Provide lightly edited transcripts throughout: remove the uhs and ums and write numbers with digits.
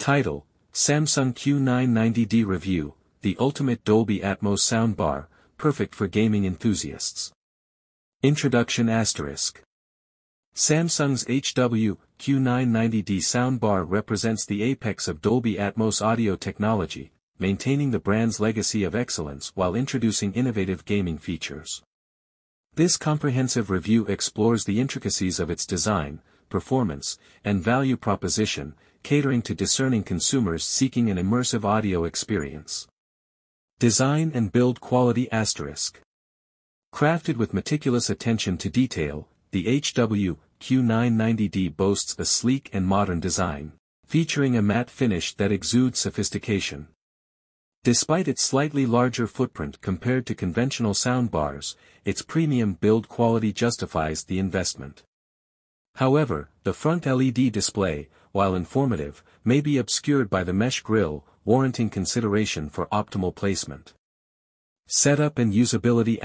Title: Samsung Q990d Review, the ultimate Dolby Atmos soundbar, perfect for gaming enthusiasts. Introduction *. Samsung's Q990d soundbar represents the apex of Dolby Atmos audio technology, maintaining the brand's legacy of excellence while introducing innovative gaming features. This comprehensive review explores the intricacies of *. Design, performance, and value proposition, catering to discerning consumers seeking an immersive audio experience. Design and build quality *. Crafted with meticulous attention to detail, the Q990d boasts a sleek and modern design, featuring a matte finish that exudes sophistication. Despite its slightly larger footprint compared to conventional soundbars, its premium build quality justifies the investment. However, the front LED display, while informative, may be obscured by the mesh grille, warranting consideration for optimal placement. Setup and usability *.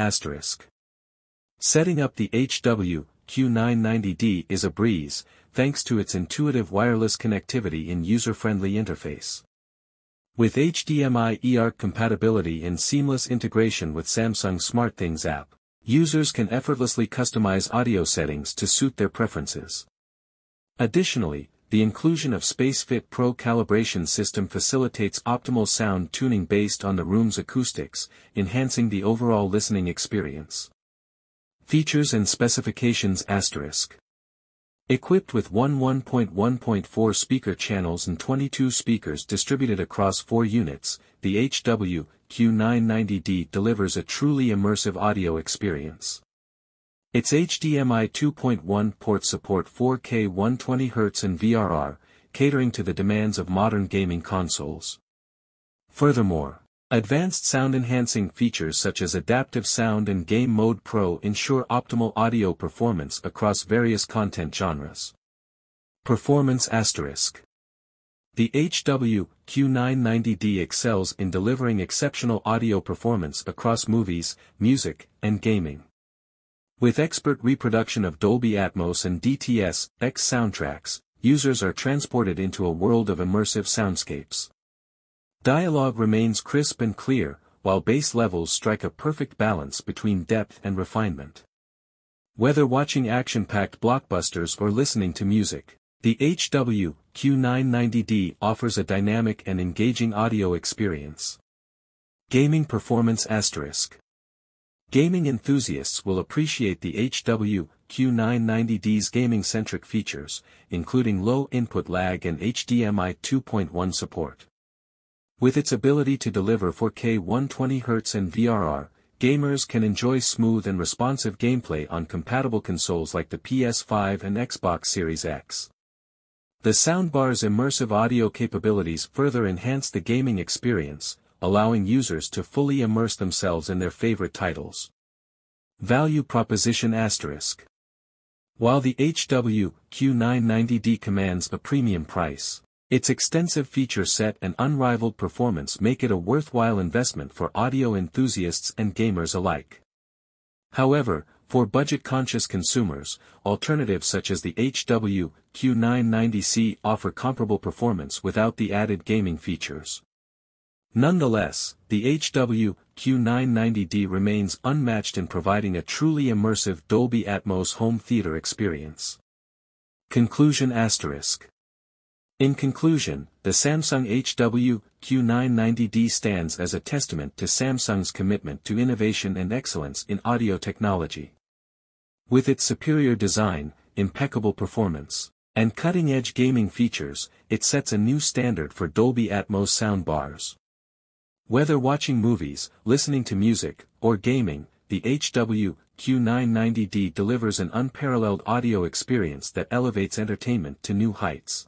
Setting up the Q990d is a breeze, thanks to its intuitive wireless connectivity and user-friendly interface. With HDMI eARC compatibility and seamless integration with Samsung SmartThings app, users can effortlessly customize audio settings to suit their preferences. Additionally, the inclusion of SpaceFit Pro calibration system facilitates optimal sound tuning based on the room's acoustics, enhancing the overall listening experience. Features and specifications *. Equipped with 1.1.4 speaker channels and 22 speakers distributed across 4 units, the Q990d delivers a truly immersive audio experience. Its HDMI 2.1 ports support 4K 120Hz and VRR, catering to the demands of modern gaming consoles. Furthermore, advanced sound-enhancing features such as Adaptive Sound and Game Mode Pro ensure optimal audio performance across various content genres. Performance *. The Q990d excels in delivering exceptional audio performance across movies, music, and gaming. With expert reproduction of Dolby Atmos and DTS soundtracks, users are transported into a world of immersive soundscapes. Dialogue remains crisp and clear, while bass levels strike a perfect balance between depth and refinement. Whether watching action-packed blockbusters or listening to music, the Q990d offers a dynamic and engaging audio experience. Gaming performance *. Gaming enthusiasts will appreciate the Q990d's gaming-centric features, including low input lag and HDMI 2.1 support. With its ability to deliver 4K 120Hz and VRR, gamers can enjoy smooth and responsive gameplay on compatible consoles like the PS5 and Xbox Series X. The soundbar's immersive audio capabilities further enhance the gaming experience, allowing users to fully immerse themselves in their favorite titles. Value proposition *. While the Q990d commands a premium price, its extensive feature set and unrivaled performance make it a worthwhile investment for audio enthusiasts and gamers alike. However, for budget-conscious consumers, alternatives such as the Q990c offer comparable performance without the added gaming features. Nonetheless, the Q990d remains unmatched in providing a truly immersive Dolby Atmos home theater experience. Conclusion *. In conclusion, the Samsung Q990d stands as a testament to Samsung's commitment to innovation and excellence in audio technology. With its superior design, impeccable performance, and cutting-edge gaming features, it sets a new standard for Dolby Atmos soundbars. Whether watching movies, listening to music, or gaming, the Q990d delivers an unparalleled audio experience that elevates entertainment to new heights.